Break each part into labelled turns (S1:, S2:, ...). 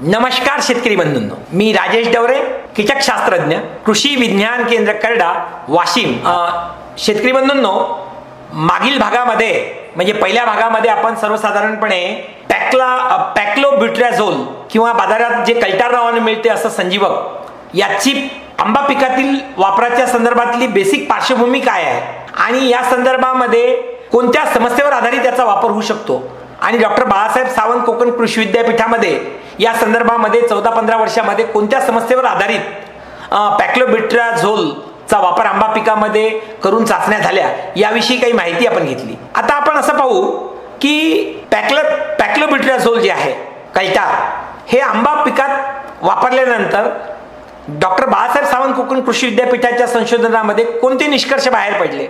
S1: नमस्कार शेतकरी बंधूंनो, मी राजेश डवरे, कीटकशास्त्रज्ञ, कृषी विज्ञान केंद्र करडा, वाशिम. शेतकरी बंधूंनो, मागील भागामध्ये म्हणजे पहिल्या भागामध्ये आपण सर्वसाधारणपणे पॅक्लोब्युट्राझोल किंवा बाजारात जे कल्टार नावाने मिळते असं संजीवक याची आंबा पिकातील वापराच्या संदर्भातली बेसिक पार्श्वभूमी काय आहे आणि या संदर्भामध्ये कोणत्या समस्येवर आधारित याचा वापर होऊ शकतो आणि डॉक्टर बाळासाहेब सावंत कोकण कृषी विद्यापीठामध्ये या संदर्भामध्ये 14-15 वर्षामध्ये कोणत्या समस्येवर आधारित पॅक्लोब्युट्राझोलचा वापर आंबा पिकामध्ये करून चाचण्या झाल्या याविषयी काही माहिती आपण घेतली. आता आपण असं पाहू की पॅक्लोब्युट्राझोल जे आहे कल्टार हे आंबा पिकात वापरल्यानंतर डॉक्टर बाळासाहेब सावंत कोकण कृषी विद्यापीठाच्या संशोधनामध्ये कोणते निष्कर्ष बाहेर पडले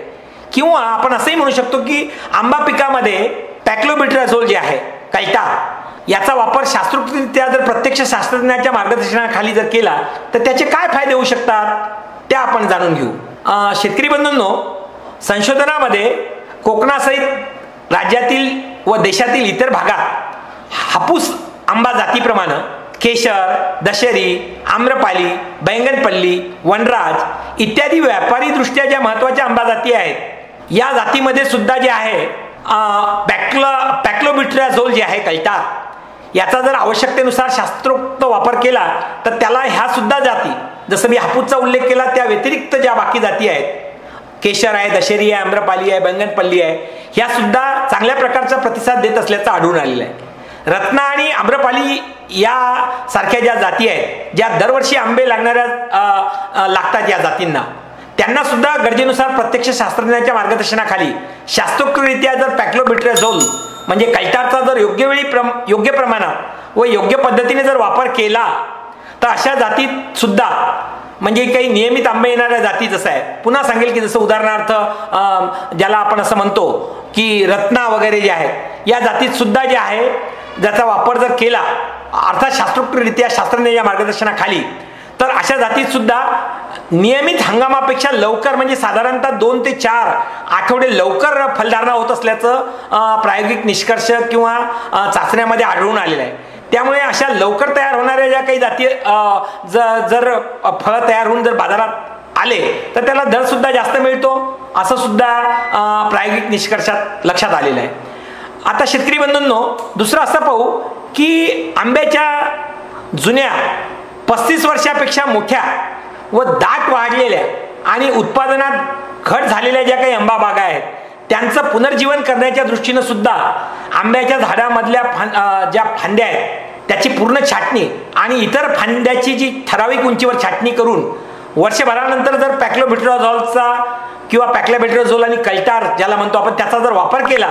S1: किंवा आपण असंही म्हणू शकतो की आंबा पिकामध्ये पॅक्लोब्युट्राझोल जे आहे कल्टार याचा वापर शास्त्रोक्तरित्या जर प्रत्यक्ष शास्त्रज्ञाच्या मार्गदर्शनाखाली जर केला तर त्याचे काय फायदे होऊ शकतात ते आपण जाणून घेऊ. शेतकरी बंधूंनो, संशोधनामध्ये कोकणासहित राज्यातील व देशातील इतर भागात हापूस आंबा जातीप्रमाणे केशर, दशेरी, आम्रपाली, बैंगनपल्ली, वनराज इत्यादी व्यापारी दृष्ट्या ज्या महत्त्वाच्या आंबा जाती आहेत या जातीमध्ये सुद्धा जे आहे पॅक्लोब्युट्राझोल जे आहे कल्टार याचा जर आवश्यकतेनुसार शास्त्रोक्त वापर केला तर त्याला ह्या सुद्धा जाती, जसं मी हापूसचा उल्लेख केला त्या व्यतिरिक्त ज्या बाकी जाती आहेत, केशर आहे, दशेरी आहे, आम्रपाली आहे, बैंगनपल्ली आहे, ह्या सुद्धा चांगल्या प्रकारचा प्रतिसाद देत असल्याचं आढळून आलेलं आहे. रत्ना आणि आम्रपाली या सारख्या ज्या जाती आहेत ज्या दरवर्षी आंबे लागतात या जातींना, त्यांना सुद्धा गरजेनुसार प्रत्यक्ष शास्त्रज्ञाच्या मार्गदर्शनाखाली शास्त्रोक्तरित्या जर पॅक्लोब्युट्राझोल म्हणजे कल्टारचा जर योग्य प्रमाणात व योग्य पद्धतीने जर वापर केला तर अशा जातीत सुद्धा म्हणजे काही नियमित आंबे येणाऱ्या जाती जसं आहे, पुन्हा सांगेल की जसं उदाहरणार्थ ज्याला आपण असं म्हणतो की रत्ना वगैरे जे आहेत या जातीत सुद्धा जे आहे ज्याचा वापर जर केला अर्थात शास्त्रोक्तरित्या शास्त्रज्ञाच्या मार्गदर्शनाखाली तर अशा जातीत सुद्धा नियमित हंगामापेक्षा लवकर म्हणजे साधारणतः 2 ते 4 आठवडे लवकर फलधारणा होत असल्याचं प्रायोगिक निष्कर्ष किंवा चाचण्यामध्ये आढळून आलेलं आहे. त्यामुळे अशा लवकर तयार होणाऱ्या ज्या काही जाती जर फळं तयार होऊन जर बाजारात आले तर त्याला दर सुद्धा जास्त मिळतो असं सुद्धा प्रायोगिक निष्कर्षात लक्षात आलेलं आहे. आता शेतकरी बंधूंनो, दुसरं असं पाहू की आंब्याच्या जुन्या 35 वर्षापेक्षा मोठ्या व दाट वाढलेल्या आणि उत्पादनात घट झालेल्या ज्या काही आंबा बागा आहेत त्यांचं पुनर्जीवन करण्याच्या दृष्टीनं सुद्धा आंब्याच्या झाडामधल्या ज्या फांद्या आहेत त्याची पूर्ण छाटणी आणि इतर फांद्याची जी ठराविक उंचीवर छाटणी करून वर्षभरानंतर जर पॅक्लोब्युट्राझोलचा किंवा पॅक्लोब्युट्राझोल आणि कल्टार ज्याला म्हणतो आपण त्याचा जर वापर केला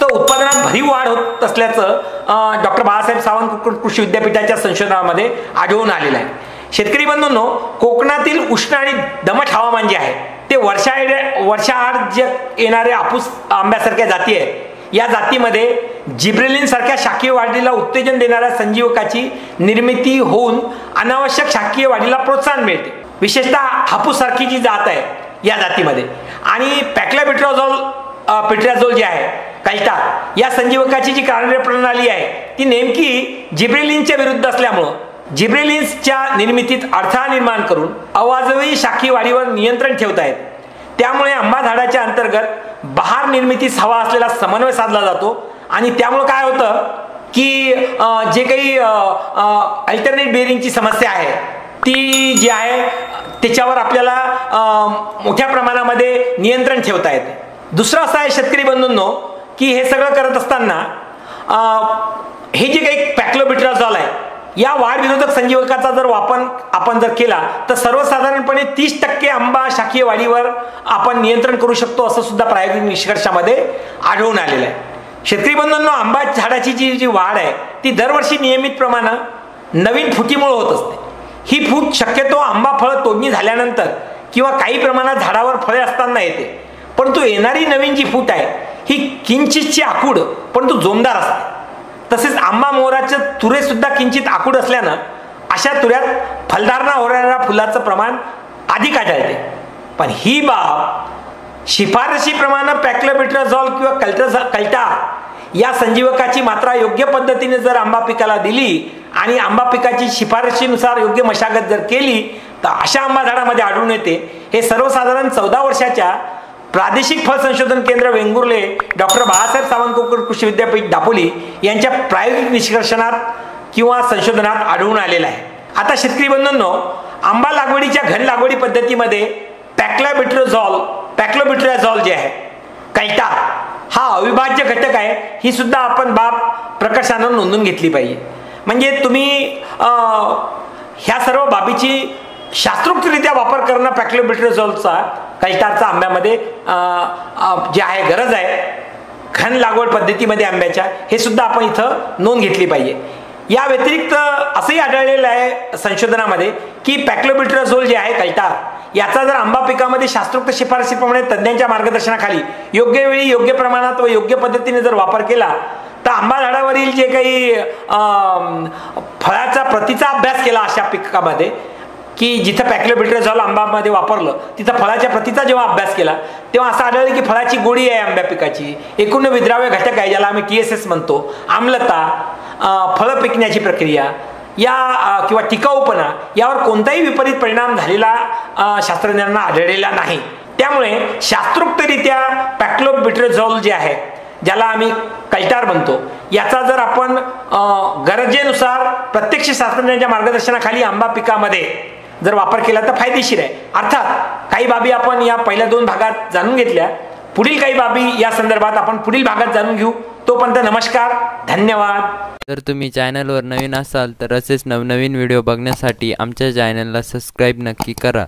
S1: तर उत्पादनात भरीव वाढ होत असल्याचं डॉक्टर बाळासाहेब सावंत कोकण कृषी विद्यापीठाच्या संशोधनामध्ये आढळून आलेलं आहे. शेतकरी बंधूंनो, कोकणातील उष्ण आणि दमट हवामान जे आहे ते वर्षाआड जे येणारे हापूस आंब्यासारख्या जाती आहेत या जातीमध्ये जिब्रेलिन सारख्या शाखीय वाढीला उत्तेजन देणाऱ्या संजीवकाची निर्मिती होऊन अनावश्यक शाखीय वाढीला प्रोत्साहन मिळते. विशेषतः हापूस सारखी जी जात आहे या जातीमध्ये आणि पॅक्लोब्युट्राझोल जे आहे कल्टार या संजीवकाची जी कार्यप्रणाली आहे ती नेमकी जिब्रेलिनच्या विरुद्ध असल्यामुळं जिब्रेलिन्सच्या निर्मितीत अडथळा निर्माण करून अवाजवी शाखीय वाढीवर नियंत्रण ठेवता येते. त्यामुळे आंबा झाडाच्या अंतर्गत बहार निर्मितीस हवा असलेला समन्वय साधला जातो आणि त्यामुळे काय होतं की जे काही अल्टरनेट बेअरिंगची समस्या आहे ती जी आहे त्याच्यावर आपल्याला मोठ्या प्रमाणामध्ये नियंत्रण ठेवता येते. दुसरं असं आहे शेतकरी बंधूंनो की हे सगळं करत असताना हे जे काही पॅक्लोब्युट्राझोल आहे या वाढ विरोधक संजीवकाचा जर वापर आपण जर केला तर सर्वसाधारणपणे 30% आंबा शाखीय वाढीवर आपण नियंत्रण करू शकतो असं सुद्धा प्रायोगिक निष्कर्षामध्ये आढळून आलेलं आहे. शेतकरी बंधूंनो, आंबा झाडाची जी वाढ आहे ती दरवर्षी नियमित प्रमाणात नवीन फुटीमुळे होत असते. ही फूट शक्यतो आंबा फळं तोडणी झाल्यानंतर किंवा काही प्रमाणात झाडावर फळे असताना येते, परंतु येणारी नवीन जी फूट आहे ही किंचितची आखूड परंतु जोमदार असते. तसेच आंबा मोहराचे तुरे सुद्धा किंचित आखूड असल्यानं अशा तुऱ्यात फलधारणा होणाऱ्या फुलाचं प्रमाण अधिक आढळते. पण ही बाब शिफारशीप्रमाणे पॅक्लोब्युट्राझोल किंवा कल्टार या संजीवकाची मात्रा योग्य पद्धतीने जर आंबा पिकाला दिली आणि आंबा पिकाची शिफारशीनुसार योग्य मशागत जर केली तर अशा आंबा झाडामध्ये आढळून येते. हे सर्वसाधारण 14 वर्षाच्या प्रादेशिक फळ संशोधन केंद्र वेंगुर्ले डॉक्टर बाळासाहेब सावंत कृषी विद्यापीठ दापोली यांच्या प्रायोगिक निष्कर्षणात किंवा संशोधनात आढळून आलेला आहे. आता शेतकरी बंधूंनो, आंबा लागवडीच्या घन लागवडी पद्धतीमध्ये पॅक्लोबिट्राझॉल जे आहे, कैटार हा अविभाज्य घटक आहे. ही सुद्धा आपण बाब प्रकर्षानं नोंदून घेतली पाहिजे. म्हणजे तुम्ही ह्या सर्व बाबीची शास्त्रोक्तरित्या वापर करणं पॅक्लोबिट्राझॉलचा कैटारचा आंब्यामध्ये जे आहे गरज आहे घन लागवड पद्धतीमध्ये आंब्याच्या, हे सुद्धा आपण इथं नोंद घेतली पाहिजे. या व्यतिरिक्त असंही आढळलेलं आहे संशोधनामध्ये की पॅक्लोबिट्राझोल जे आहे कैटार याचा जर आंबा पिकामध्ये शास्त्रोक्त शिफारशीप्रमाणे तज्ज्ञांच्या मार्गदर्शनाखाली योग्य वेळी योग्य प्रमाणात व योग्य पद्धतीने जर वापर केला तर आंबा झाडावरील जे काही फळाचा प्रतीचा अभ्यास केला अशा पिकामध्ये की जिथं पॅक्लोबिट्राझोल आंबामध्ये वापरलं तिथं फळाच्या प्रतीचा जेव्हा अभ्यास केला तेव्हा असं आढळलं की फळाची गोडी आहे आंब्या पिकाची, एकूण विद्राव्य घटक आहे ज्याला आम्ही TSS म्हणतो, आम्लता, फळं पिकण्याची प्रक्रिया या किंवा टिकाऊपणा यावर कोणताही विपरीत परिणाम झालेला शास्त्रज्ञांना आढळलेला नाही. त्यामुळे शास्त्रोक्तरित्या पॅक्लोबिट्राझोल जे आहे ज्याला आम्ही कैटार म्हणतो याचा जर आपण गरजेनुसार प्रत्यक्ष शास्त्रज्ञांच्या मार्गदर्शनाखाली आंबा पिकामध्ये जर वापर केला तर फायदेशीर आहे. अर्थात काही बाबी आपण या पहिल्या 2 भागात जाणून घेतल्या, पुढील काही बाबी या संदर्भात आपण पुढील भागात जाणून घेऊ. तोपर्यंत नमस्कार, धन्यवाद.
S2: जर तुम्ही चॅनलवर नवीन असाल तर असेच नवनवीन व्हिडिओ बघण्यासाठी आमच्या चॅनलला सबस्क्राईब नक्की करा.